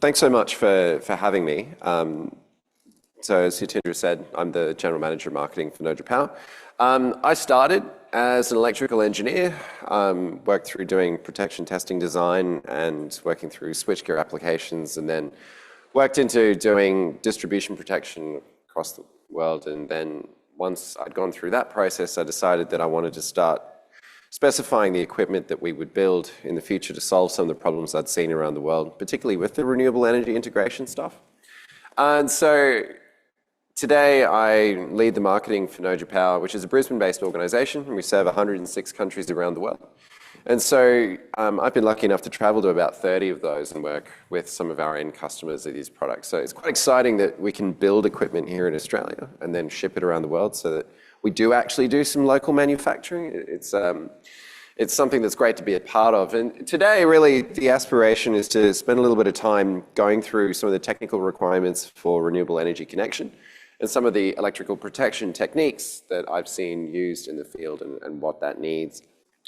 Thanks so much for having me. So as Yatindra said, I'm the General Manager of Marketing for NOJA Power. I started as an electrical engineer, worked through doing protection testing design and working through switchgear applications, and then worked into doing distribution protection across the world. And then once I'd gone through that process, I decided that I wanted to start specifying the equipment that we would build in the future to solve some of the problems I'd seen around the world, particularly with the renewable energy integration stuff. And so today I lead the marketing for NOJA Power, which is a Brisbane-based organization, and we serve 106 countries around the world. And so I've been lucky enough to travel to about 30 of those and work with some of our end customers of these products. So it's quite exciting that we can build equipment here in Australia and then ship it around the world so that we do actually do some local manufacturing. It's something that's great to be a part of. And today, really, the aspiration is to spend a little bit of time going through some of the technical requirements for renewable energy connection and some of the electrical protection techniques that I've seen used in the field and what that needs.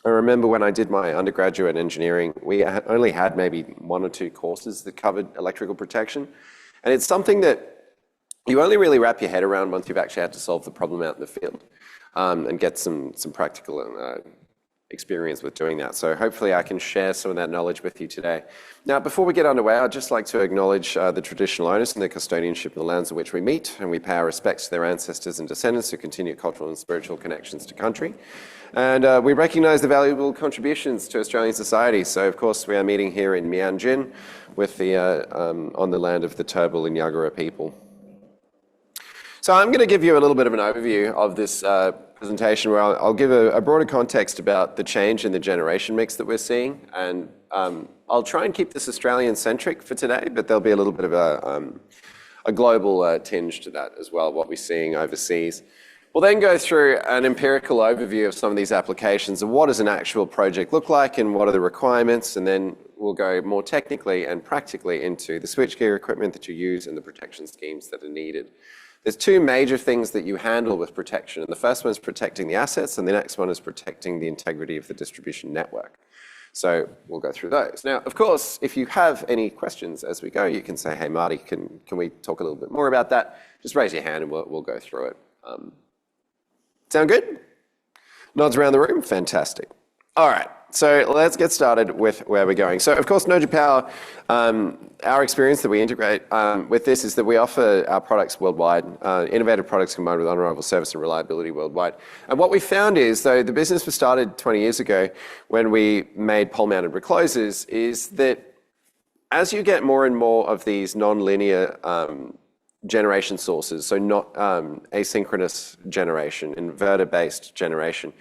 I remember when I did my undergraduate engineering, we only had maybe 1 or 2 courses that covered electrical protection. And it's something that you only really wrap your head around once you've actually had to solve the problem out in the field and get some practical experience with doing that. So hopefully I can share some of that knowledge with you today. Now, before we get underway, I'd just like to acknowledge the traditional owners and their custodianship of the lands on which we meet, and we pay our respects to their ancestors and descendants who continue cultural and spiritual connections to country. And we recognise the valuable contributions to Australian society. So, of course, we are meeting here in Mianjin with on the land of the Turrbal and Yagara people. So I'm going to give you a little bit of an overview of this presentation where I'll give a broader context about the change in the generation mix that we're seeing. And I'll try and keep this Australian-centric for today, but there'll be a little bit of a global tinge to that as well, what we're seeing overseas. We'll then go through an empirical overview of some of these applications and what does an actual project look like and what are the requirements, and then we'll go more technically and practically into the switchgear equipment that you use and the protection schemes that are needed. There's 2 major things that you handle with protection, and the first one is protecting the assets, and the next one is protecting the integrity of the distribution network. So we'll go through those. Now, of course, if you have any questions as we go, you can say, hey, Marty, can we talk a little bit more about that? Just raise your hand and we'll go through it. Sound good? Nods around the room? Fantastic. All right, so let's get started with where we're going. So, of course, NOJA Power, our experience that we integrate with this is that we offer our products worldwide, innovative products combined with unrivaled service and reliability worldwide. And what we found is, though the business was started 20 years ago when we made pole-mounted reclosers, is that as you get more and more of these non-linear generation sources, so not asynchronous generation, inverter-based generation,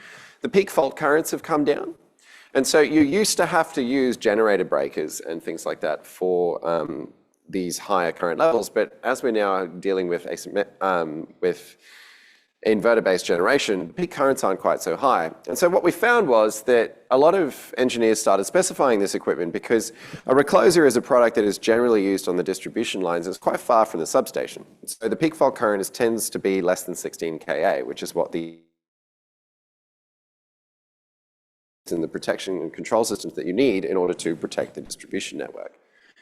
the peak fault currents have come down. And so you used to have to use generator breakers and things like that for these higher current levels, but as we're now dealing with inverter-based generation, the peak currents aren't quite so high. And so what we found was that a lot of engineers started specifying this equipment because a recloser is a product that is generally used on the distribution lines. It's quite far from the substation. So the peak fault current tends to be less than 16 kA, which is what the protection and control systems that you need in order to protect the distribution network.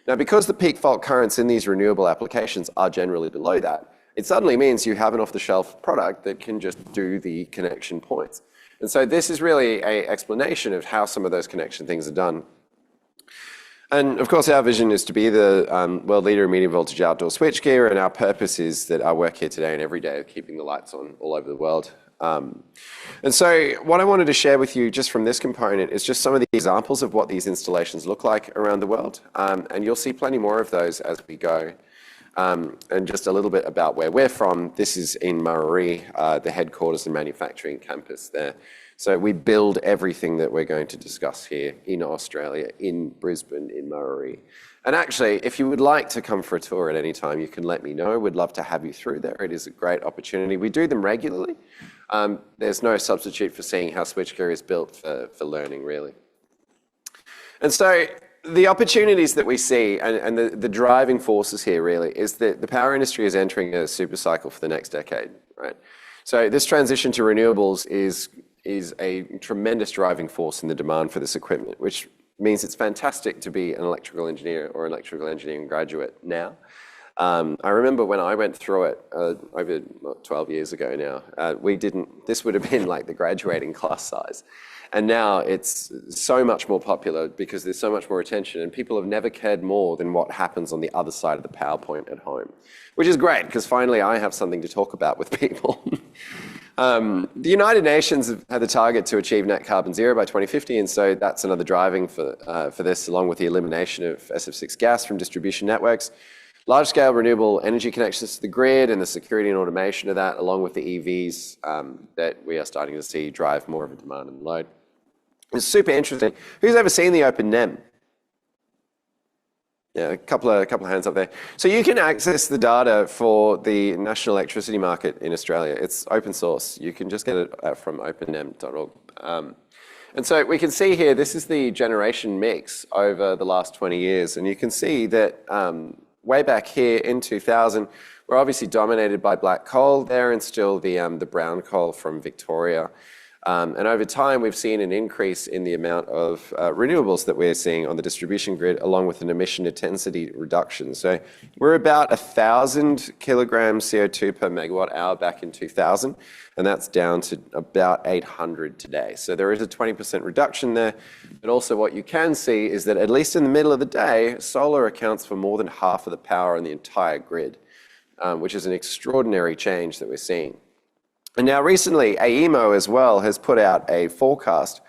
Now, because the peak fault currents in these renewable applications are generally below that, it suddenly means you have an off-the-shelf product that can just do the connection points. And so this is really an explanation of how some of those connection things are done. And of course, our vision is to be the world leader in medium voltage outdoor switchgear, and our purpose is that our work here today and every day is keeping the lights on all over the world. And so what I wanted to share with you just from this component is just some of the examples of what these installations look like around the world. And you'll see plenty more of those as we go. And just a little bit about where we're from. This is in Murray, the headquarters and manufacturing campus there. So we build everything that we're going to discuss here in Australia, in Brisbane, in Murray. And actually, if you would like to come for a tour at any time, you can let me know. We'd love to have you through there. It is a great opportunity. We do them regularly. There's no substitute for seeing how switchgear is built for learning, really. And so the opportunities that we see and the driving forces here really is that the power industry is entering a super cycle for the next decade, right? So this transition to renewables is a tremendous driving force in the demand for this equipment, which means it's fantastic to be an electrical engineer or electrical engineering graduate now. I remember when I went through it over 12 years ago now, this would have been like the graduating class size. And now it's so much more popular because there's so much more attention, and people have never cared more than what happens on the other side of the PowerPoint at home, which is great because finally I have something to talk about with people. The United Nations have had the target to achieve net carbon zero by 2050, and so that's another driving for this, along with the elimination of SF6 gas from distribution networks. Large-scale renewable energy connections to the grid and the security and automation of that, along with the EVs that we are starting to see drive more of a demand and load. It's super interesting. Who's ever seen the Open NEM? Yeah, a couple of hands up there. So you can access the data for the national electricity market in Australia. It's open source. You can just get it from opennem.org. And so we can see here, this is the generation mix over the last 20 years. And you can see that way back here in 2000, we're obviously dominated by black coal there and still the brown coal from Victoria. And over time, we've seen an increase in the amount of renewables that we're seeing on the distribution grid, along with an emission intensity reduction. So we're about 1,000 kilograms CO2 per megawatt hour back in 2000, and that's down to about 800 today. So there is a 20% reduction there. But also what you can see is that at least in the middle of the day, solar accounts for more than half of the power in the entire grid, which is an extraordinary change that we're seeing. And now recently, AEMO as well has put out a forecast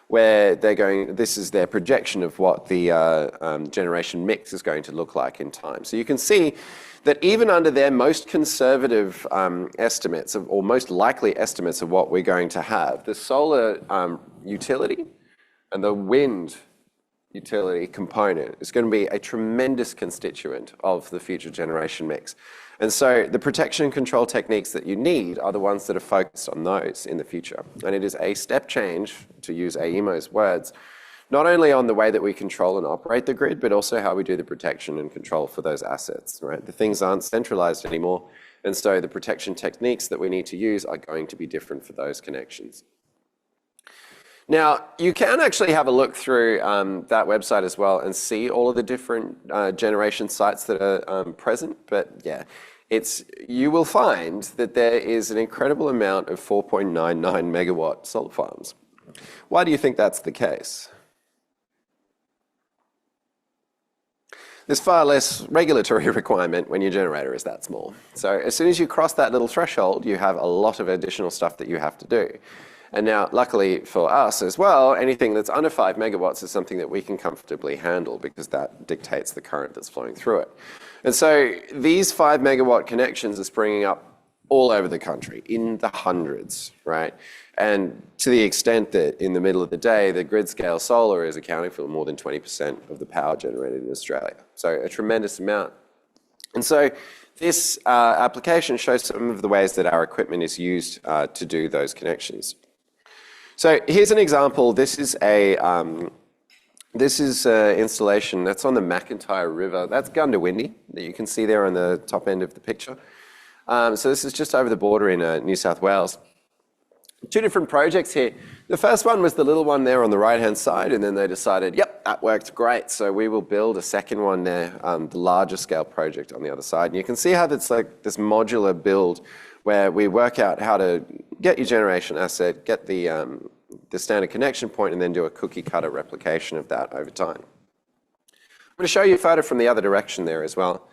where this is their projection of what the generation mix is going to look like in time. So you can see that even under their most conservative estimates, or most likely estimates of what we're going to have, the solar utility and the wind utility component is going to be a tremendous constituent of the future generation mix. And so the protection and control techniques that you need are the ones that are focused on those in the future. And it is a step change, to use AEMO's words, not only on the way that we control and operate the grid, but also how we do the protection and control for those assets, right? The things aren't centralized anymore. And so the protection techniques that we need to use are going to be different for those connections. Now, you can actually have a look through that website as well and see all of the different generation sites that are present. But yeah, you will find that there is an incredible amount of 4.99 megawatt solar farms. Why do you think that's the case? There's far less regulatory requirement when your generator is that small. So as soon as you cross that little threshold, you have a lot of additional stuff that you have to do. And now, luckily for us as well, anything that's under 5 megawatts is something that we can comfortably handle because that dictates the current that's flowing through it. And so these 5 megawatt connections are springing up all over the country in the hundreds, right? And to the extent that in the middle of the day, the grid scale solar is accounting for more than 20% of the power generated in Australia. So a tremendous amount. And so this application shows some of the ways that our equipment is used to do those connections. So here's an example. This is an installation that's on the McIntyre River. That's Gundawindi that you can see there on the top end of the picture. So this is just over the border in New South Wales. Two different projects here. The first one was the little one there on the right-hand side, and then they decided, yep, that worked great. So we will build a second one there, the larger scale project on the other side. And you can see how it's like this modular build where we work out how to get your generation asset, get the standard connection point, and then do a cookie cutter replication of that over time. I'm going to show you a photo from the other direction there as well.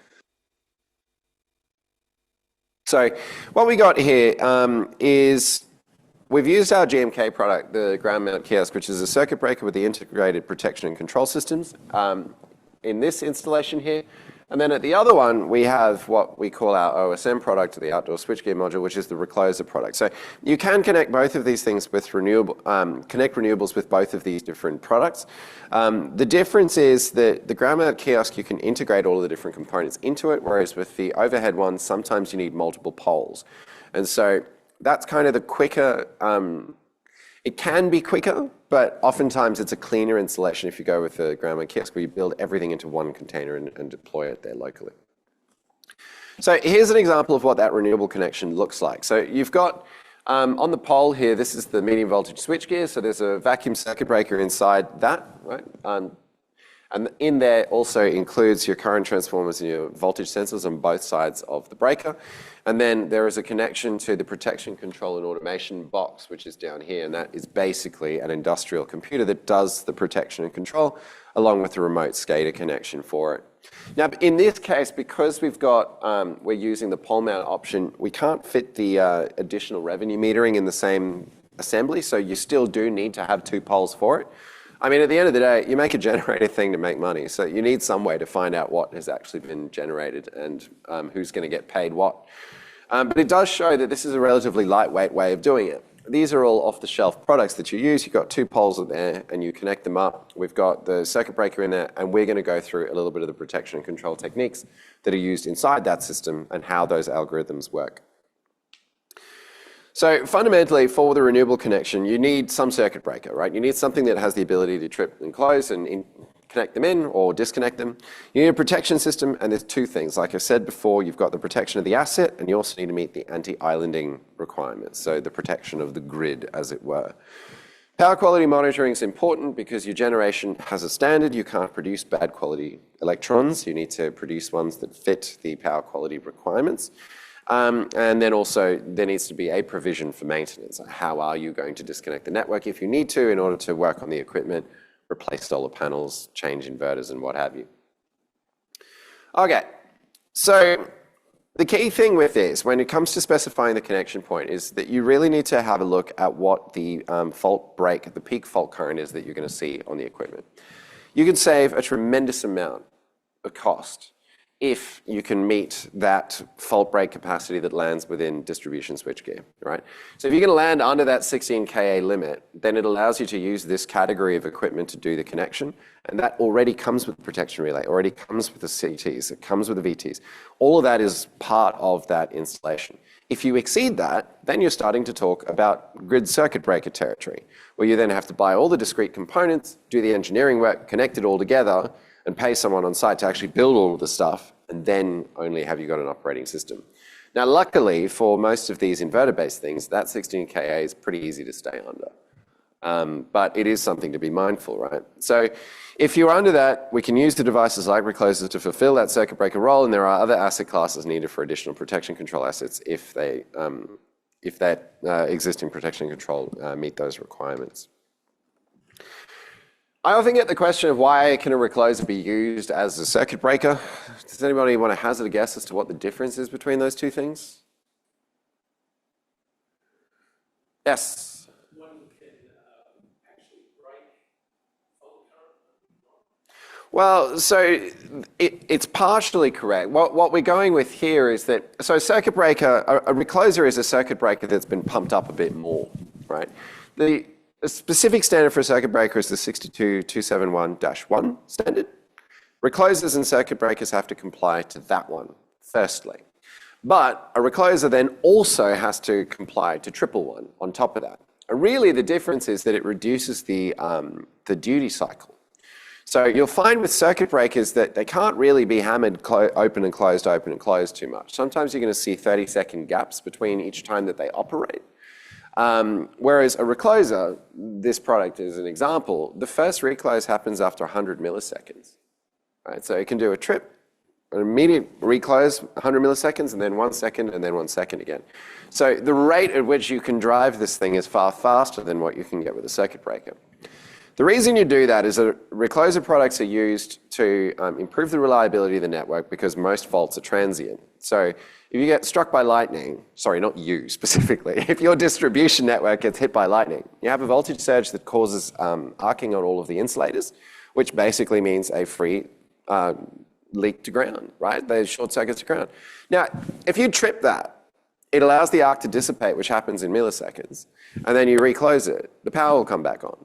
So what we got here is we've used our GMK product, the ground mount kiosk, which is a circuit breaker with the integrated protection and control systems in this installation here. And then at the other one, we have what we call our OSM product, the outdoor switchgear module, which is the recloser product. So you can connect both of these things with connect renewables with both of these different products. The difference is that the ground mount kiosk, you can integrate all of the different components into it, whereas with the overhead one, sometimes you need multiple poles. And so that's kind of the quicker, it can be quicker, but oftentimes it's a cleaner installation if you go with a ground mount kiosk where you build everything into one container and deploy it there locally. So here's an example of what that renewable connection looks like. So you've got On the pole here, this is the medium voltage switchgear. So there's a vacuum circuit breaker inside that, right? And in there also includes your current transformers and your voltage sensors on both sides of the breaker. And then there is a connection to the protection, control, and automation box, which is down here. And that is basically an industrial computer that does the protection and control, along with the remote SCADA connection for it. Now, in this case, because we're using the pole mount option, we can't fit the additional revenue metering in the same assembly. So you still do need to have 2 poles for it. I mean, at the end of the day, you make a generator thing to make money. So you need some way to find out what has actually been generated and who's going to get paid what. But it does show that this is a relatively lightweight way of doing it. These are all off-the-shelf products that you use. You've got 2 poles in there and you connect them up. We've got the circuit breaker in there, and we're going to go through a little bit of the protection and control techniques that are used inside that system and how those algorithms work. So fundamentally, for the renewable connection, you need some circuit breaker, right? You need something that has the ability to trip and close and connect them in or disconnect them. You need a protection system, and there's 2 things. Like I said before, you've got the protection of the asset, and you also need to meet the anti-islanding requirements, so the protection of the grid, as it were. Power quality monitoring is important because your generation has a standard. You can't produce bad quality electrons. You need to produce ones that fit the power quality requirements. And then also there needs to be a provision for maintenance. How are you going to disconnect the network if you need to in order to work on the equipment, replace solar panels, change inverters, and what have you? Okay, so the key thing with this, when it comes to specifying the connection point, is that you really need to have a look at what the fault break, the peak fault current is that you're going to see on the equipment. You can save a tremendous amount of cost if you can meet that fault break capacity that lands within distribution switchgear, right? So if you're going to land under that 16 kA limit, then it allows you to use this category of equipment to do the connection, and that already comes with the protection relay, already comes with the CTs, it comes with the VTs. All of that is part of that installation. If you exceed that, then you're starting to talk about grid circuit breaker territory, where you then have to buy all the discrete components, do the engineering work, connect it all together, and pay someone on site to actually build all of the stuff, and then only have you got an operating system. Now, luckily, for most of these inverter-based things, that 16 kA is pretty easy to stay under. But it is something to be mindful, right? So if you're under that, we can use the devices like reclosers to fulfill that circuit breaker role, and there are other asset classes needed for additional protection control assets if that existing protection control meet those requirements. I often get the question of why can a recloser be used as a circuit breaker? Does anybody want to hazard a guess as to what the difference is between those 2 things? Yes? One can actually break fault current. Well, so it's partially correct. What we're going with here is that, so a circuit breaker, a recloser is a circuit breaker that's been pumped up a bit more, right? The specific standard for a circuit breaker is the 62271-1 standard. Reclosers and circuit breakers have to comply to that one, firstly. But a recloser then also has to comply to 111 on top of that. And really the difference is that it reduces the duty cycle. So you'll find with circuit breakers that they can't really be hammered open and closed too much. Sometimes you're going to see 30-second gaps between each time that they operate. Whereas a recloser, this product is an example, the first reclose happens after 100 milliseconds. Right? So it can do a trip, an immediate reclose, 100 milliseconds, and then 1 second, and then 1 second again. So the rate at which you can drive this thing is far faster than what you can get with a circuit breaker. The reason you do that is that recloser products are used to improve the reliability of the network because most faults are transient. So if you get struck by lightning, sorry, not you specifically, if your distribution network gets hit by lightning, you have a voltage surge that causes arcing on all of the insulators, which basically means a free leak to ground, right? They short circuits to ground. Now, if you trip that, it allows the arc to dissipate, which happens in milliseconds, and then you reclose it, the power will come back on.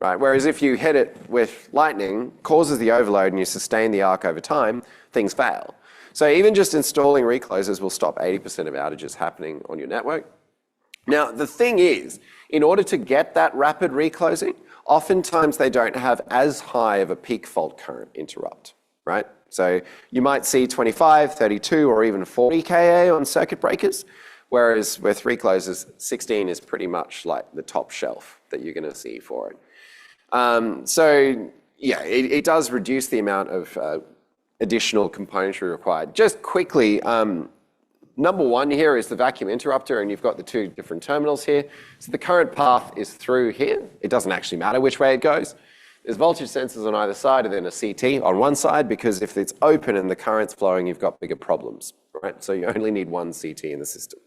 Right? Whereas if you hit it with lightning, causes the overload and you sustain the arc over time, things fail. So even just installing reclosers will stop 80% of outages happening on your network. Now, the thing is, in order to get that rapid reclosing, oftentimes they don't have as high of a peak fault current interrupt, right? So you might see 25, 32, or even 40 kA on circuit breakers, Whereas with 3 closes, 16 is pretty much like the top shelf that you're going to see for it. So yeah, it does reduce the amount of additional componentry required. Just quickly, number one here is the vacuum interrupter, and you've got the 2 different terminals here. So the current path is through here. It doesn't actually matter which way it goes. There's voltage sensors on either side and then a CT on one side, because if it's open and the current's flowing, you've got bigger problems, right? So you only need one CT in the system.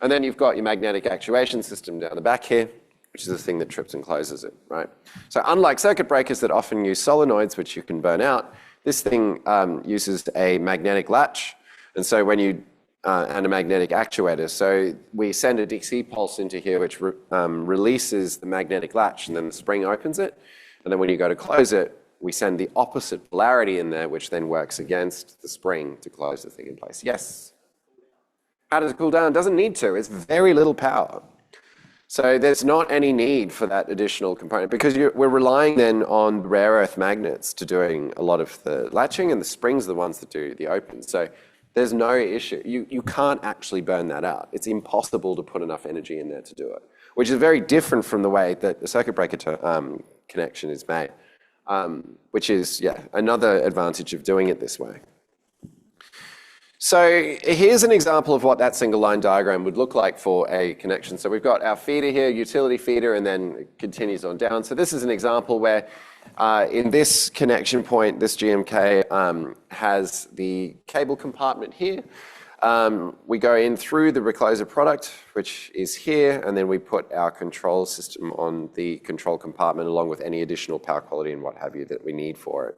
And then you've got your magnetic actuation system down the back here, which is the thing that trips and closes it, right? So unlike circuit breakers that often use solenoids, which you can burn out, this thing uses a magnetic latch. And so when you and a magnetic actuator. So we send a DC pulse into here, which releases the magnetic latch, and then the spring opens it. And then when you go to close it, we send the opposite polarity in there, which then works against the spring to close the thing in place. Yes? How does it cool down? It doesn't need to. It's very little power. So there's not any need for that additional component, because we're relying then on rare earth magnets to doing a lot of the latching, and the springs are the ones that do the open. So there's no issue. You can't actually burn that out. It's impossible to put enough energy in there to do it, which is very different from the way that the circuit breaker connection is made, which is, yeah, another advantage of doing it this way. So here's an example of what that single line diagram would look like for a connection. So we've got our feeder here, utility feeder, and then it continues on down. So this is an example where in this connection point, this GMK has the cable compartment here. We go in through the recloser product, which is here, and then we put our control system on the control compartment along with any additional power quality and what have you that we need for it.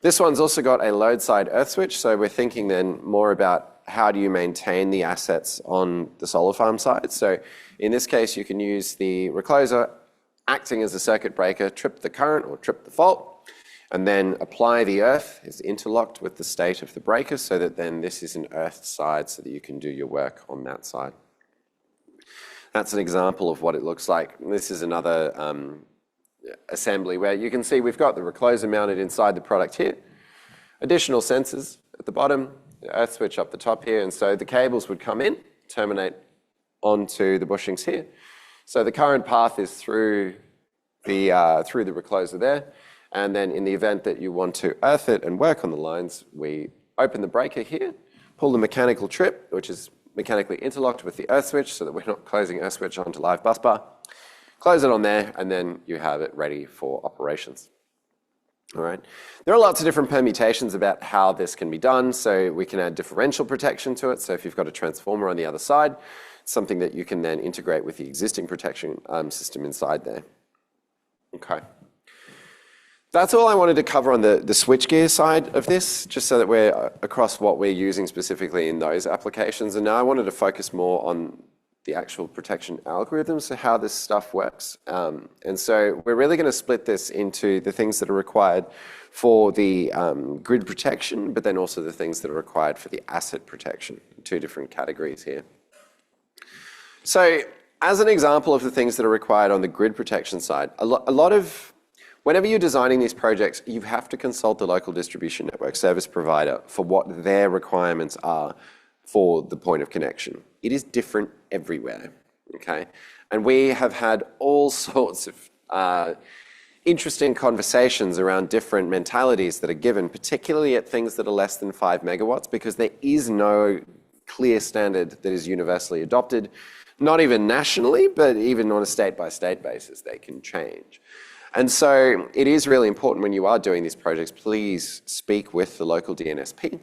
This one's also got a load side earth switch, so we're thinking then more about how do you maintain the assets on the solar farm side. So in this case, you can use the recloser acting as a circuit breaker, trip the current or trip the fault, and then apply the earth. It's interlocked with the state of the breaker, so that then this is an earthed side so that you can do your work on that side. That's an example of what it looks like. This is another assembly where you can see we've got the recloser mounted inside the product here, additional sensors at the bottom, the earth switch up the top here, and so the cables would come in, terminate onto the bushings here. So the current path is through the recloser there, and then in the event that you want to earth it and work on the lines, we open the breaker here, pull the mechanical trip, which is mechanically interlocked with the earth switch so that we're not closing earth switch onto live bus bar, close it on there, and then you have it ready for operations. All right. There are lots of different permutations about how this can be done. So we can add differential protection to it. So if you've got a transformer on the other side, it's something that you can then integrate with the existing protection system inside there. Okay. That's all I wanted to cover on the switchgear side of this, just so that we're across what we're using specifically in those applications. And now I wanted to focus more on the actual protection algorithms, so how this stuff works. And so we're really going to split this into the things that are required for the grid protection, but then also the things that are required for the asset protection, 2 different categories here. So as an example of the things that are required on the grid protection side, a lot of, whenever you're designing these projects, you have to consult the local distribution network service provider for what their requirements are for the point of connection. It is different everywhere, okay? And we have had all sorts of interesting conversations around different mentalities that are given, particularly at things that are less than 5 megawatts, because there is no clear standard that is universally adopted, not even nationally, but even on a state-by-state basis, they can change. And so it is really important when you are doing these projects, please speak with the local DNSP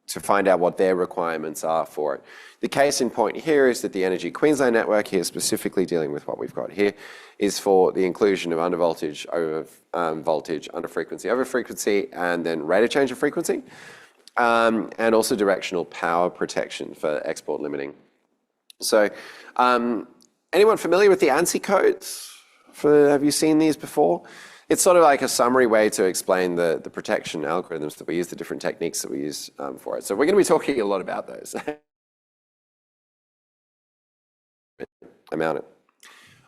to find out what their requirements are for it. The case in point here is that the Energy Queensland network here, specifically dealing with what we've got here, is for the inclusion of under voltage, over voltage, under frequency, over frequency, and then rate of change of frequency, and also directional power protection for export limiting. So anyone familiar with the ANSI codes? Have you seen these before? It's sort of like a summary way to explain the protection algorithms that we use, the different techniques that we use for it. So we're going to be talking a lot about those. I mount it.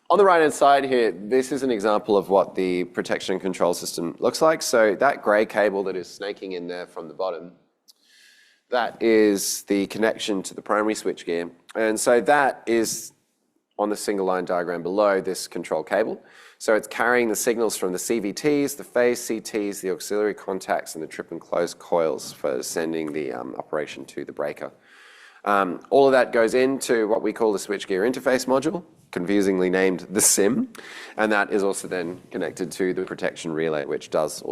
On the right-hand side here, this is an example of what the protection control system looks like. So that gray cable that is snaking in there from the bottom, that is the connection to the primary switchgear. And so that is on the single line diagram below this control cable. So it's carrying the signals from the CVTs, the phase CTs, the auxiliary contacts, and the trip and close coils for sending the operation to the breaker. All of that goes into what we call the switchgear interface module, confusingly named the SIM, and that is also then connected to the protection relay, which does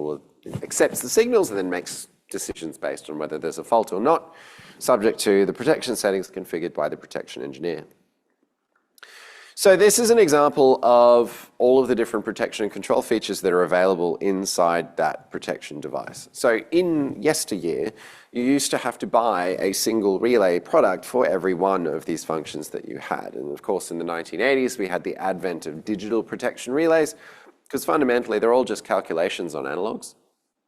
accepts the signals and then makes decisions based on whether there's a fault or not, subject to the protection settings configured by the protection engineer. So this is an example of all of the different protection and control features that are available inside that protection device. So in yesteryear, you used to have to buy a single relay product for every one of these functions that you had. And of course, in the 1980s, we had the advent of digital protection relays, because fundamentally, they're all just calculations on analogs,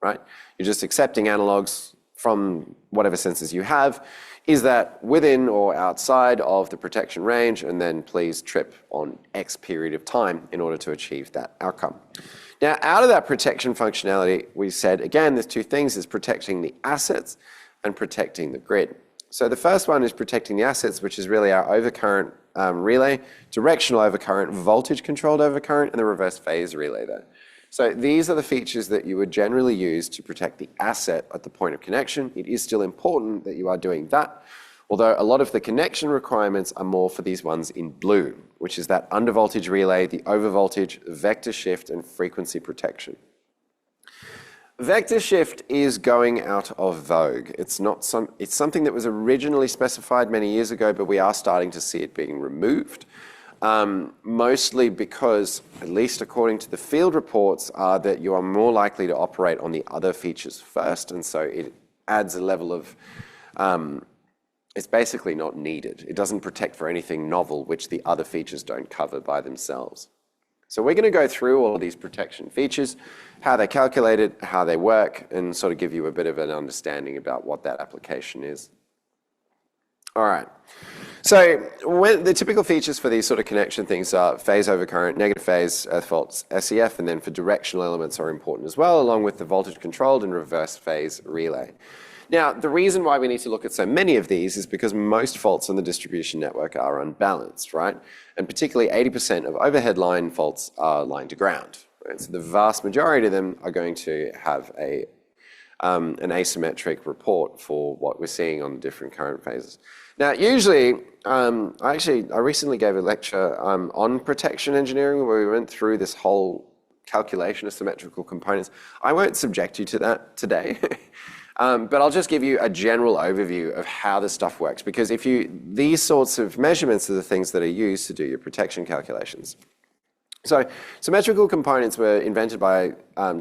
right? You're just accepting analogs from whatever sensors you have. Is that within or outside of the protection range? And then please trip on X period of time in order to achieve that outcome. Now, out of that protection functionality, we said, again, there's two things, is protecting the assets and protecting the grid. So the first one is protecting the assets, which is really our overcurrent relay, directional overcurrent, voltage controlled overcurrent, and the reverse phase relay there. So these are the features that you would generally use to protect the asset at the point of connection. It is still important that you are doing that, although a lot of the connection requirements are more for these ones in blue, which is that undervoltage relay, the overvoltage, vector shift, and frequency protection. Vector shift is going out of vogue. It's something that was originally specified many years ago, but we are starting to see it being removed. Mostly because, at least according to the field reports, are that you are more likely to operate on the other features first, and so it adds a level of, it's basically not needed. It doesn't protect for anything novel, which the other features don't cover by themselves. So we're going to go through all of these protection features, how they're calculated, how they work, and sort of give you a bit of an understanding about what that application is. All right. So the typical features for these sort of connection things are phase overcurrent, negative phase, earth faults, SEF, and then for directional elements are important as well, along with the voltage controlled and reverse phase relay. Now, the reason why we need to look at so many of these is because most faults on the distribution network are unbalanced, right? And particularly 80% of overhead line faults are line to ground. Right? So the vast majority of them are going to have an asymmetric report for what we're seeing on the different current phases. Now, usually, I recently gave a lecture on protection engineering where we went through this whole calculation of symmetrical components. I won't subject you to that today, but I'll just give you a general overview of how this stuff works, because these sorts of measurements are the things that are used to do your protection calculations. So symmetrical components were invented by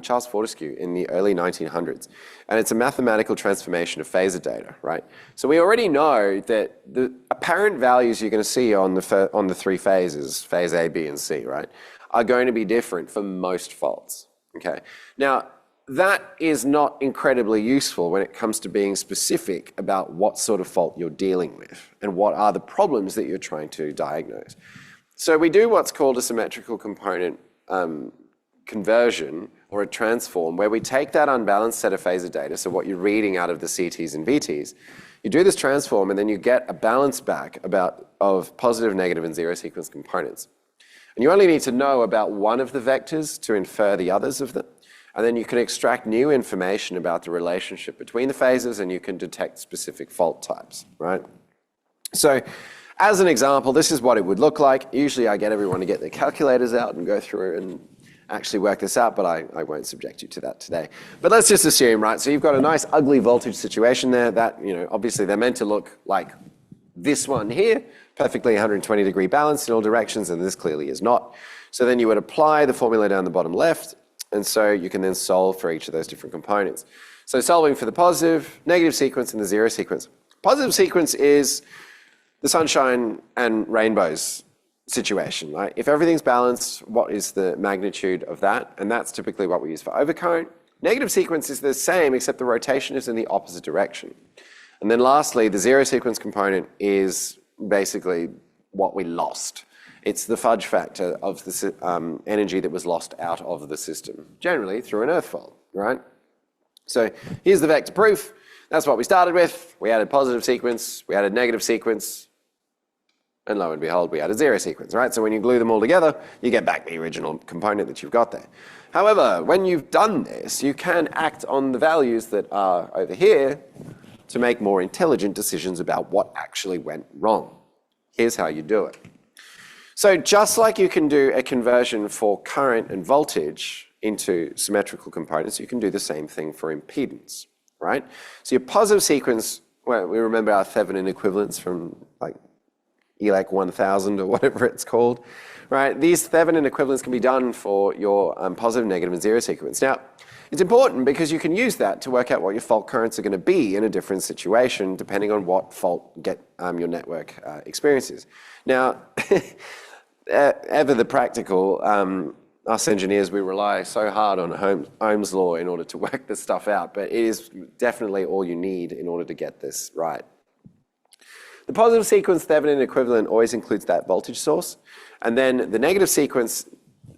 Charles Fortescue in the early 1900s, and it's a mathematical transformation of phasor data, right? So we already know that the apparent values you're going to see on the three phases, phase A, B, and C, right, are going to be different for most faults, okay? Now, that is not incredibly useful when it comes to being specific about what sort of fault you're dealing with and what are the problems that you're trying to diagnose. So we do what's called a symmetrical component conversion or a transform, where we take that unbalanced set of phasor data, so what you're reading out of the CTs and VTs, you do this transform and then you get a balance back of positive, negative, and zero sequence components. And you only need to know about one of the vectors to infer the others of them. And then you can extract new information about the relationship between the phases, and you can detect specific fault types, right? So as an example, this is what it would look like. Usually I get everyone to get their calculators out and go through and actually work this out, but I won't subject you to that today. But let's just assume, right, so you've got a nice ugly voltage situation there that, obviously they're meant to look like this one here, perfectly 120-degree balance in all directions, and this clearly is not. So then you would apply the formula down the bottom left, and so you can then solve for each of those different components. So solving for the positive, negative sequence, and the zero sequence. Positive sequence is the sunshine and rainbows situation, right? If everything's balanced, what is the magnitude of that? And that's typically what we use for overcurrent. Negative sequence is the same, except the rotation is in the opposite direction. And then lastly, the zero sequence component is basically what we lost. It's the fudge factor of the energy that was lost out of the system, generally through an earth fault, right? So here's the vector proof. That's what we started with. We added positive sequence, we added negative sequence, and lo and behold, we added zero sequence, right? So when you glue them all together, you get back the original component that you've got there. However, when you've done this, you can act on the values that are over here to make more intelligent decisions about what actually went wrong. Here's how you do it. So just like you can do a conversion for current and voltage into symmetrical components, you can do the same thing for impedance, right? So your positive sequence, well, we remember our Thevenin equivalents from like ELEC 1000 or whatever it's called, right? These Thevenin equivalents can be done for your positive, negative, and zero sequence. Now, it's important because you can use that to work out what your fault currents are going to be in a different situation depending on what fault your network experiences. Now, ever the practical, us engineers, we rely so hard on Ohm's law in order to work this stuff out, but it is definitely all you need in order to get this right. The positive sequence Thevenin equivalent always includes that voltage source, and then the negative sequence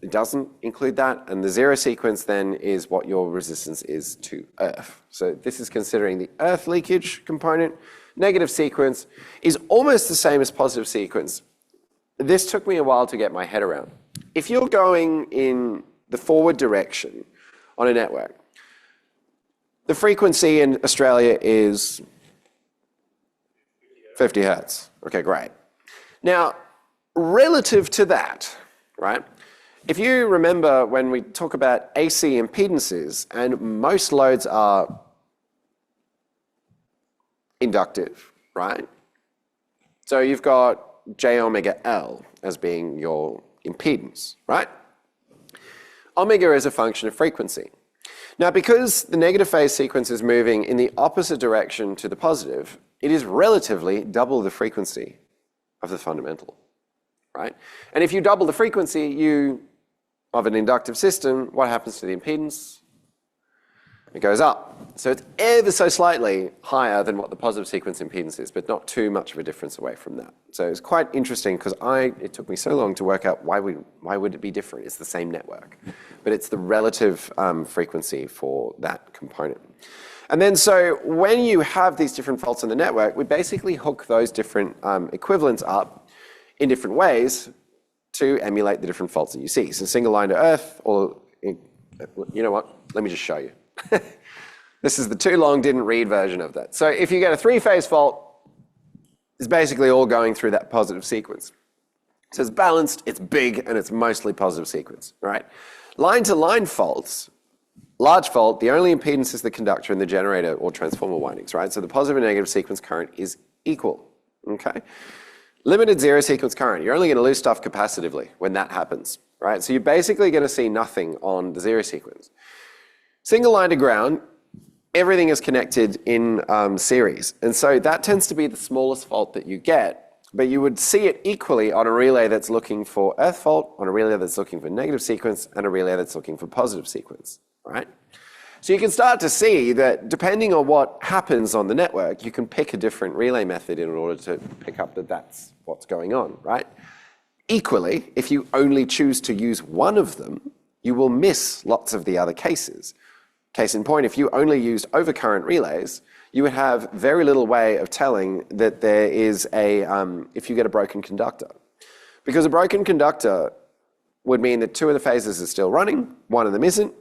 doesn't include that, and the zero sequence then is what your resistance is to earth. So this is considering the earth leakage component. Negative sequence is almost the same as positive sequence. This took me a while to get my head around. If you're going in the forward direction on a network, the frequency in Australia is 50 hertz. Okay, great. Now, relative to that, right? If you remember when we talk about AC impedances, and most loads are inductive, right? So you've got J omega L as being your impedance, right? Omega is a function of frequency. Now, because the negative phase sequence is moving in the opposite direction to the positive, it is relatively double the frequency of the fundamental, right? And if you double the frequency of an inductive system, what happens to the impedance? It goes up. So it's ever so slightly higher than what the positive sequence impedance is, but not too much of a difference away from that. So it's quite interesting because it took me so long to work out why would it be different? It's the same network, but it's the relative frequency for that component. And then so when you have these different faults in the network, we basically hook those different equivalents up in different ways to emulate the different faults that you see. So single line to earth, or you know what? Let me just show you. This is the too long didn't read version of that. So if you get a three-phase fault, it's basically all going through that positive sequence. So it's balanced, it's big, and it's mostly positive sequence, right? Line-to-line faults, large fault, the only impedance is the conductor and the generator or transformer windings, right? So the positive and negative sequence current is equal, okay? Limited zero sequence current, you're only going to lose stuff capacitively when that happens, right? So you're basically going to see nothing on the zero sequence. Single line to ground, everything is connected in series. And so that tends to be the smallest fault that you get, but you would see it equally on a relay that's looking for earth fault, on a relay that's looking for negative sequence, and a relay that's looking for positive sequence, right? So you can start to see that depending on what happens on the network, you can pick a different relay method in order to pick up that that's what's going on, right? Equally, if you only choose to use one of them, you will miss lots of the other cases. Case in point, if you only used overcurrent relays, you would have very little way of telling that there is if you get a broken conductor. Because a broken conductor would mean that two of the phases are still running, one of them isn't,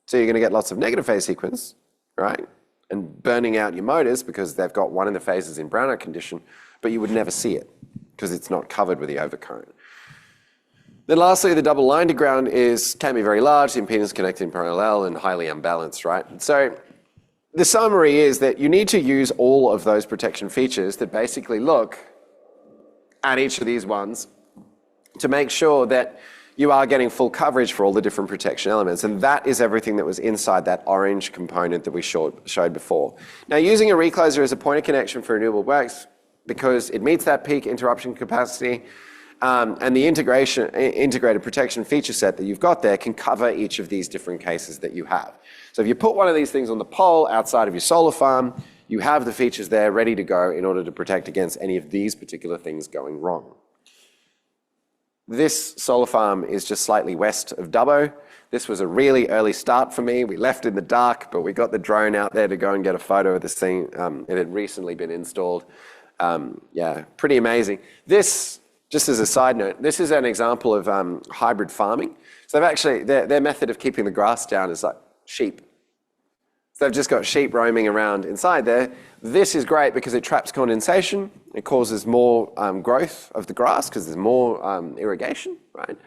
so you're going to get lots of negative phase sequence, right? And burning out your motors because they've got one of the phases in brownout condition, but you would never see it because it's not covered with the overcurrent. Then lastly, the double line to ground can be very large, the impedance connected in parallel and highly unbalanced, right? So the summary is that you need to use all of those protection features that basically look at each of these ones to make sure that you are getting full coverage for all the different protection elements. And that is everything that was inside that orange component that we showed before. Now, using a recloser as a point of connection for Renewable works because it meets that peak interruption capacity. And the integrated protection feature set that you've got there can cover each of these different cases that you have. So if you put one of these things on the pole outside of your solar farm, you have the features there ready to go in order to protect against any of these particular things going wrong. This solar farm is just slightly west of Dubbo. This was a really early start for me. We left in the dark, but we got the drone out there to go and get a photo of this thing. It had recently been installed. Yeah, pretty amazing. This, just as a side note, this is an example of hybrid farming. So they've actually, their method of keeping the grass down is like sheep. So they've just got sheep roaming around inside there. This is great because it traps condensation. It causes more growth of the grass because there's more irrigation, right?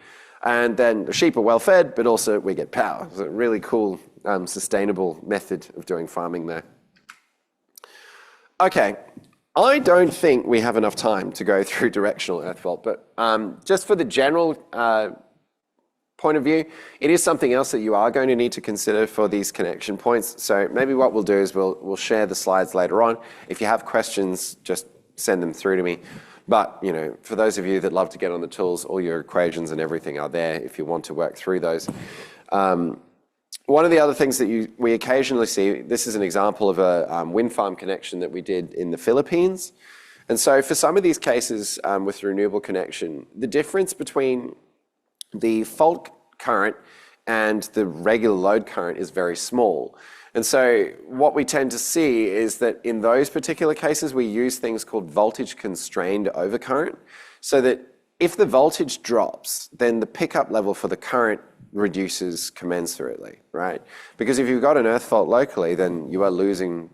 And then the sheep are well fed, but also we get power. It's a really cool, sustainable method of doing farming there. Okay, I don't think we have enough time to go through directional earth fault, but just for the general point of view, it is something else that you are going to need to consider for these connection points. So maybe what we'll do is we'll share the slides later on. If you have questions, just send them through to me. But, you know, for those of you that love to get on the tools, all your equations and everything are there if you want to work through those. One of the other things that we occasionally see, this is an example of a wind farm connection that we did in the Philippines. And so for some of these cases with renewable connection, the difference between the fault current and the regular load current is very small. And so what we tend to see is that in those particular cases, we use things called voltage constrained overcurrent, so that if the voltage drops, then the pickup level for the current reduces commensurately, right? Because if you've got an earth fault locally, then you are losing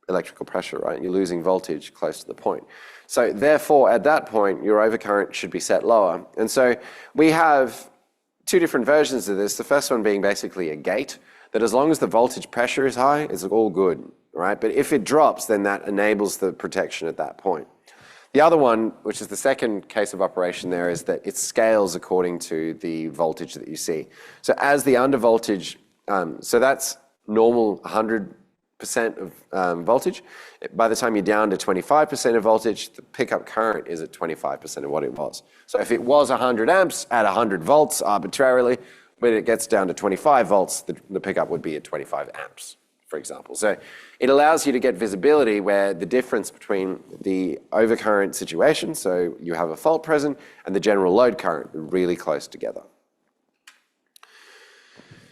electrical pressure, right? You're losing voltage close to the point. So therefore, at that point, your overcurrent should be set lower. And so we have two different versions of this. The first one being basically a gate, that as long as the voltage pressure is high, it's all good, right? But if it drops, then that enables the protection at that point. The other one, which is the second case of operation there, is that it scales according to the voltage that you see. So as the undervoltage, so that's normal 100% of voltage. By the time you're down to 25% of voltage, the pickup current is at 25% of what it was. So if it was 100 amps at 100 volts arbitrarily, when it gets down to 25 volts, the pickup would be at 25 amps, for example. So it allows you to get visibility where the difference between the overcurrent situation, so you have a fault present, and the general load current are really close together.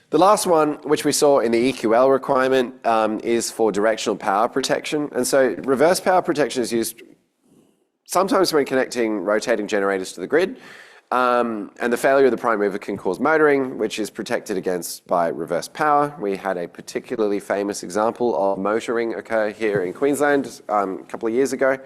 The last one, which we saw in the EQL requirement, is for directional power protection. And so reverse power protection is used sometimes when connecting rotating generators to the grid. And the failure of the prime mover can cause motoring, which is protected against by reverse power. We had a particularly famous example of motoring occur here in Queensland a couple of years ago.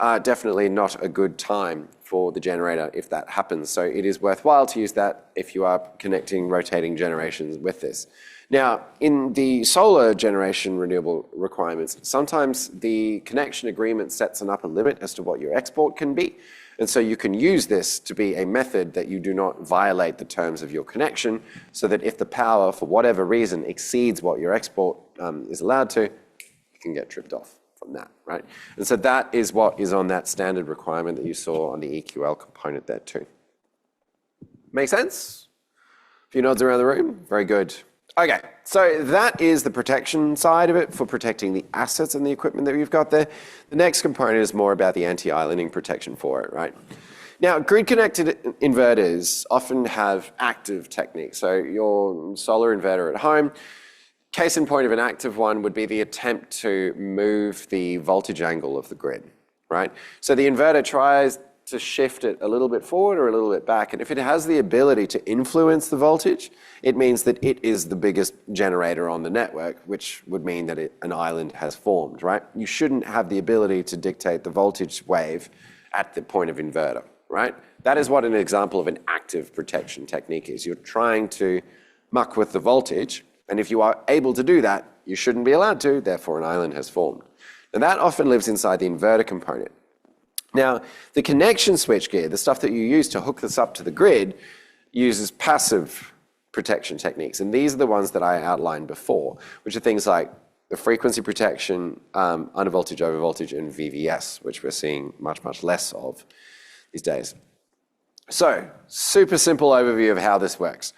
Definitely not a good time for the generator if that happens. So it is worthwhile to use that if you are connecting rotating generations with this. Now, in the solar generation renewable requirements, sometimes the connection agreement sets an upper limit as to what your export can be. And so you can use this to be a method that you do not violate the terms of your connection, so that if the power, for whatever reason, exceeds what your export is allowed to, you can get tripped off from that, right? And so that is what is on that standard requirement that you saw on the EQL component there too. Make sense? A few nods around the room? Very good. Okay, so that is the protection side of it for protecting the assets and the equipment that you've got there. The next component is more about the anti-islanding protection for it, right? Now, grid-connected inverters often have active techniques. So your solar inverter at home, case in point of an active one would be the attempt to move the voltage angle of the grid, right? So the inverter tries to shift it a little bit forward or a little bit back. And if it has the ability to influence the voltage, it means that it is the biggest generator on the network, which would mean that an island has formed, right? You shouldn't have the ability to dictate the voltage wave at the point of inverter, right? That is what an example of an active protection technique is. You're trying to muck with the voltage, and if you are able to do that, you shouldn't be allowed to, therefore an island has formed. And that often lives inside the inverter component. Now, the connection switchgear, the stuff that you use to hook this up to the grid, uses passive protection techniques. And these are the ones that I outlined before, which are things like the frequency protection, undervoltage, overvoltage, and VVS, which we're seeing much, much less of these days. So, super simple overview of how this works.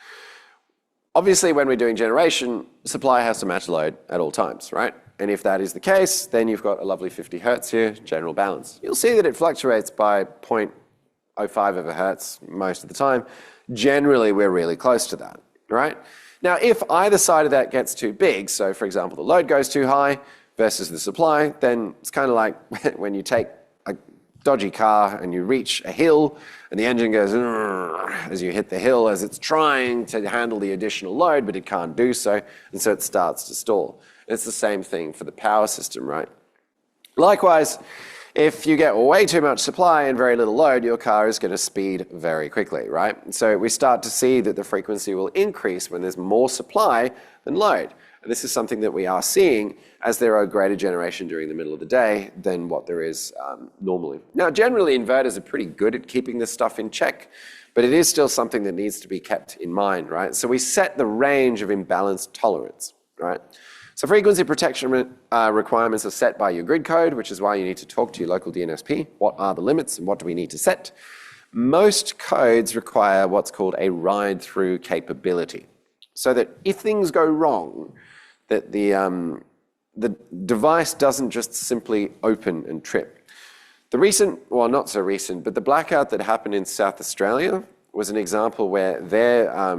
Obviously, when we're doing generation, supply has to match load at all times, right? And if that is the case, then you've got a lovely 50 hertz here, general balance. You'll see that it fluctuates by 0.05 of a hertz most of the time. Generally, we're really close to that. right? Now, if either side of that gets too big, so for example, the load goes too high versus the supply, then it's kind of like when you take a dodgy car and you reach a hill and the engine goes as you hit the hill as it's trying to handle the additional load, but it can't do so, and so it starts to stall. It's the same thing for the power system, right? Likewise, if you get way too much supply and very little load, your car is going to speed very quickly, right? So we start to see that the frequency will increase when there's more supply than load. And this is something that we are seeing as there are greater generation during the middle of the day than what there is normally. Now, generally, inverters are pretty good at keeping this stuff in check, but it is still something that needs to be kept in mind, right? So we set the range of imbalanced tolerance, right? So frequency protection requirements are set by your grid code, which is why you need to talk to your local DNSP. What are the limits and what do we need to set? Most codes require what's called a ride-through capability, so that if things go wrong, that the device doesn't just simply open and trip. The recent, well, not so recent, but the blackout that happened in South Australia was an example where their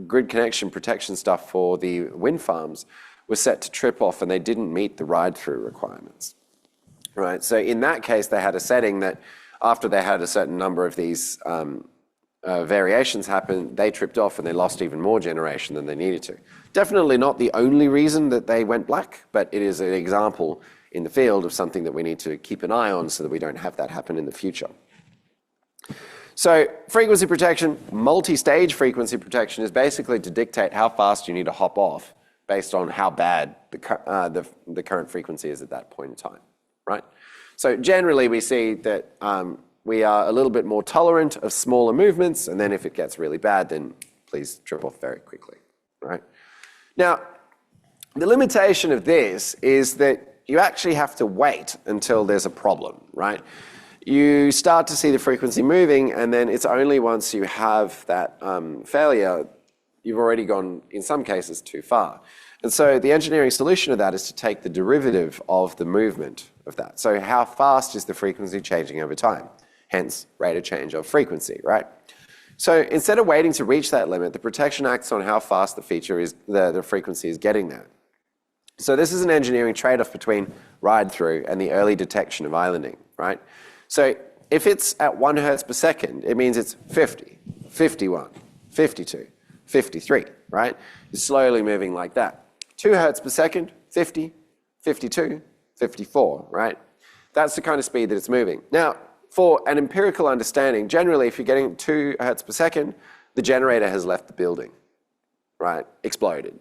grid connection protection stuff for the wind farms was set to trip off and they didn't meet the ride-through requirements, right? So in that case, they had a setting that after they had a certain number of these variations happen, they tripped off and they lost even more generation than they needed to. Definitely not the only reason that they went black, but it is an example in the field of something that we need to keep an eye on so that we don't have that happen in the future. So frequency protection, multi-stage frequency protection is basically to dictate how fast you need to hop off based on how bad the current frequency is at that point in time, right? So generally we see that we are a little bit more tolerant of smaller movements, and then if it gets really bad, then please trip off very quickly, right? Now, the limitation of this is that you actually have to wait until there's a problem, right? You start to see the frequency moving, and then it's only once you have that failure, you've already gone, in some cases, too far. And so the engineering solution of that is to take the derivative of the movement of that. So how fast is the frequency changing over time? Hence, rate of change of frequency, right? So instead of waiting to reach that limit, the protection acts on how fast the frequency is getting there. So this is an engineering trade-off between ride-through and the early detection of islanding, right? So if it's at 1 hertz per second, it means it's 50, 51, 52, 53, right? It's slowly moving like that. 2 hertz per second, 50, 52, 54, right? That's the kind of speed that it's moving. Now, for an empirical understanding, generally, if you're getting 2 hertz per second, the generator has left the building, right? Exploded.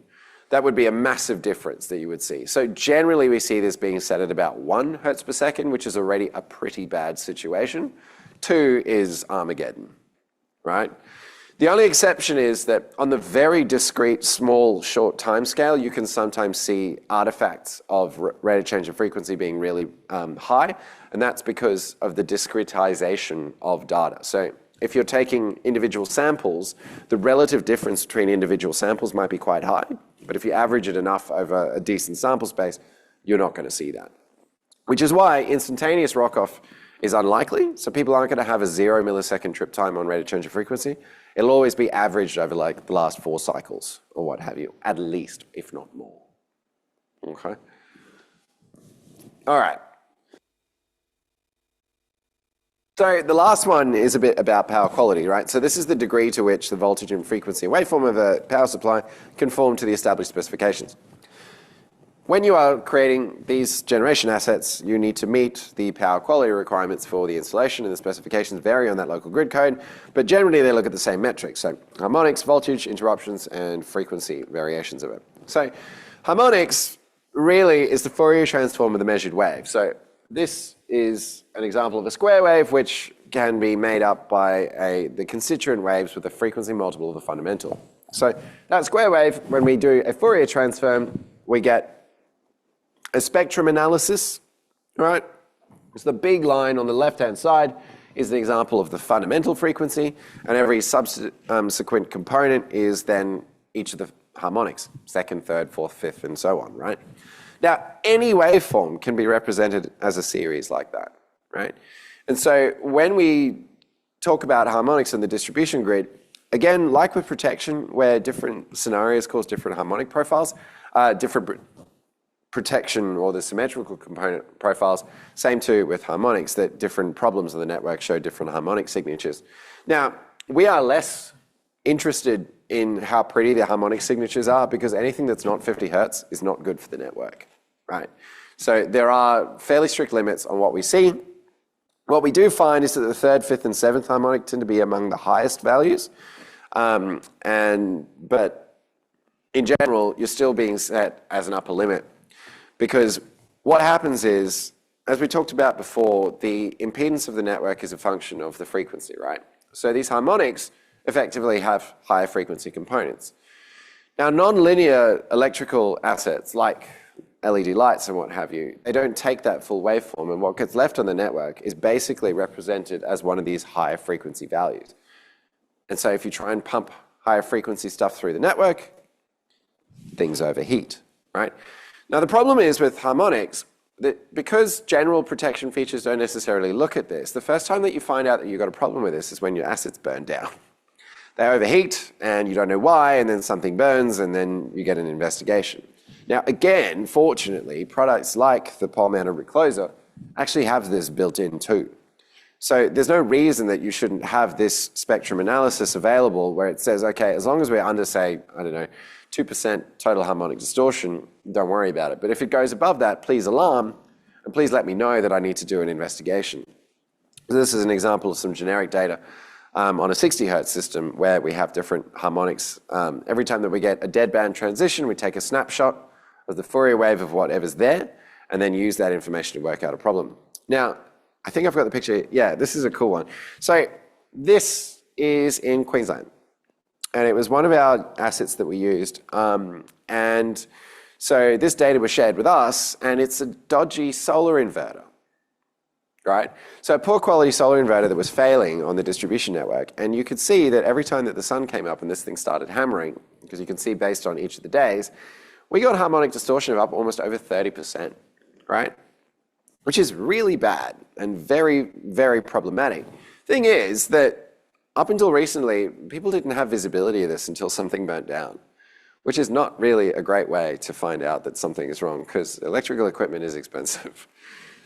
That would be a massive difference that you would see. So generally, we see this being set at about 1 hertz per second, which is already a pretty bad situation. 2 is Armageddon, right? The only exception is that on the very discrete, small, short time scale, you can sometimes see artifacts of rate of change of frequency being really high, and that's because of the discretization of data. So if you're taking individual samples, the relative difference between individual samples might be quite high, but if you average it enough over a decent sample space, you're not going to see that. Which is why instantaneous rock-off is unlikely, so people aren't going to have a 0 millisecond trip time on rate of change of frequency. It'll always be averaged over like the last 4 cycles or what have you, at least, if not more. Okay. All right. So the last one is a bit about power quality, right? So this is the degree to which the voltage and frequency waveform of a power supply conform to the established specifications. When you are creating these generation assets, you need to meet the power quality requirements for the installation, and the specifications vary on that local grid code, but generally they look at the same metrics. So harmonics, voltage, interruptions, and frequency variations of it. So harmonics really is the Fourier transform of the measured wave. So this is an example of a square wave, which can be made up by the constituent waves with a frequency multiple of the fundamental. So that square wave, when we do a Fourier transform, we get a spectrum analysis, right? So the big line on the left-hand side is an example of the fundamental frequency, and every subsequent component is then each of the harmonics, second, third, fourth, fifth, and so on, right? Now, any waveform can be represented as a series like that, right? And so when we talk about harmonics in the distribution grid, again, like with protection, where different scenarios cause different harmonic profiles, different protection or the symmetrical component profiles, same too with harmonics, that different problems of the network show different harmonic signatures. Now, we are less interested in how pretty the harmonic signatures are because anything that's not 50 hertz is not good for the network, right? So there are fairly strict limits on what we see. What we do find is that the third, fifth, and seventh harmonic tend to be among the highest values. But in general, you're still being set as an upper limit because what happens is, as we talked about before, the impedance of the network is a function of the frequency, right? So these harmonics effectively have higher frequency components. Now, non-linear electrical assets like LED lights and what have you, they don't take that full waveform, and what gets left on the network is basically represented as one of these higher frequency values. And so if you try and pump higher frequency stuff through the network, things overheat, right? Now, the problem is with harmonics that because general protection features don't necessarily look at this, the first time that you find out that you've got a problem with this is when your assets burn down. They overheat and you don't know why, and then something burns and then you get an investigation. Now, again, fortunately, products like the pole-mounted recloser actually have this built in too. So there's no reason that you shouldn't have this spectrum analysis available where it says, okay, as long as we're under, say, I don't know, 2% total harmonic distortion, don't worry about it. But if it goes above that, please alarm, and please let me know that I need to do an investigation. So this is an example of some generic data on a 60 hertz system where we have different harmonics. Every time that we get a deadband transition, we take a snapshot of the Fourier wave of whatever's there, and then use that information to work out a problem. Now, I think I've got the picture. Yeah, this is a cool one. So this is in Queensland, and it was one of our assets that we used. And so this data was shared with us, and it's a dodgy solar inverter, right? So a poor quality solar inverter that was failing on the distribution network, and you could see that every time that the sun came up and this thing started hammering, because you can see based on each of the days, we got harmonic distortion of up almost over 30%, right? Which is really bad and very, very problematic. Thing is that up until recently, people didn't have visibility of this until something burnt down, which is not really a great way to find out that something is wrong because electrical equipment is expensive.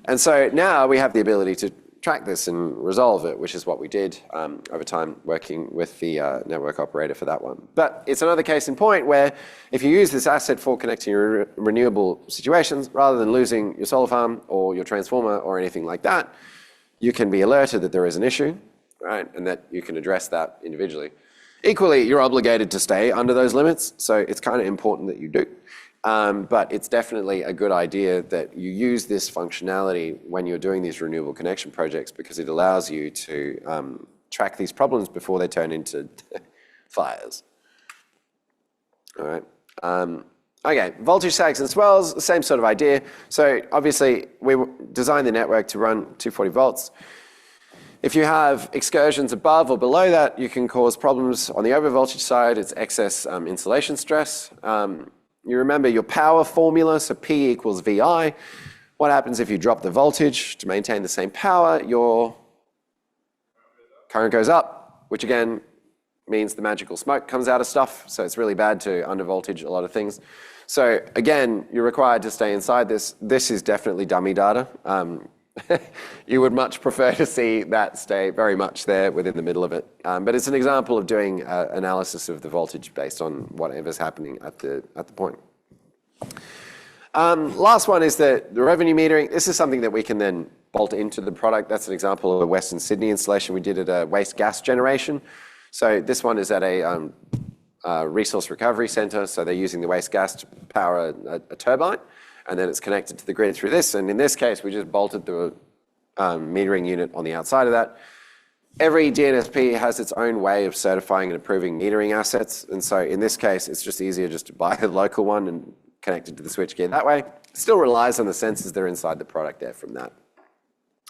And so now we have the ability to track this and resolve it, which is what we did over time working with the network operator for that one. But it's another case in point where if you use this asset for connecting your renewable situations, rather than losing your solar farm or your transformer or anything like that, you can be alerted that there is an issue, right? And that you can address that individually. Equally, you're obligated to stay under those limits, so it's kind of important that you do. But it's definitely a good idea that you use this functionality when you're doing these renewable connection projects because it allows you to track these problems before they turn into fires. All right. Okay, voltage sags and swells, the same sort of idea. So obviously, we designed the network to run 240 volts. If you have excursions above or below that, you can cause problems on the overvoltage side. It's excess insulation stress. You remember your power formula, so P equals VI. What happens if you drop the voltage to maintain the same power? Your current goes up, which again means the magical smoke comes out of stuff. So it's really bad to undervoltage a lot of things. So again, you're required to stay inside this. This is definitely dummy data. You would much prefer to see that stay very much there within the middle of it. But it's an example of doing analysis of the voltage based on whatever's happening at the point. Last one is the revenue metering. This is something that we can then bolt into the product. That's an example of a Western Sydney installation we did at a waste gas generation. So this one is at a resource recovery centre. So they're using the waste gas to power a turbine. And then it's connected to the grid through this. And in this case, we just bolted the metering unit on the outside of that. Every DNSP has its own way of certifying and approving metering assets. And so in this case, it's just easier just to buy a local one and connect it to the switchgear that way. Still relies on the sensors that are inside the product there from that.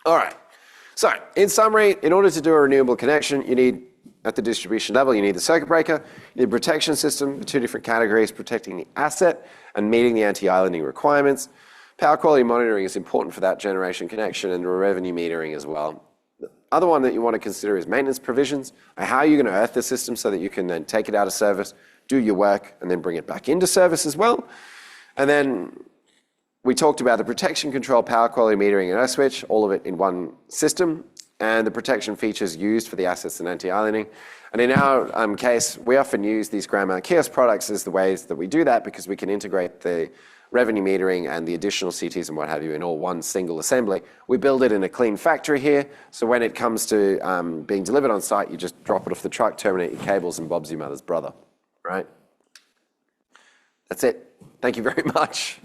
All right. So in summary, in order to do a renewable connection, you need, at the distribution level, you need the circuit breaker, you need a protection system, the two different categories, protecting the asset and meeting the anti-islanding requirements. Power quality monitoring is important for that generation connection and the revenue metering as well. other one that you want to consider is maintenance provisions. How are you going to earth the system so that you can then take it out of service, do your work, and then bring it back into service as well? And then we talked about the protection control, power quality metering, and earth switch, all of it in one system, and the protection features used for the assets and anti-islanding. And in our case, we often use these ground mount kiosk products as the ways that we do that, because we can integrate the revenue metering and the additional CTs and what have you in all one single assembly. We build it in a clean factory here, so when it comes to being delivered on site, you just drop it off the truck, terminate your cables, and Bob's your mother's brother, right? That's it. Thank you very much.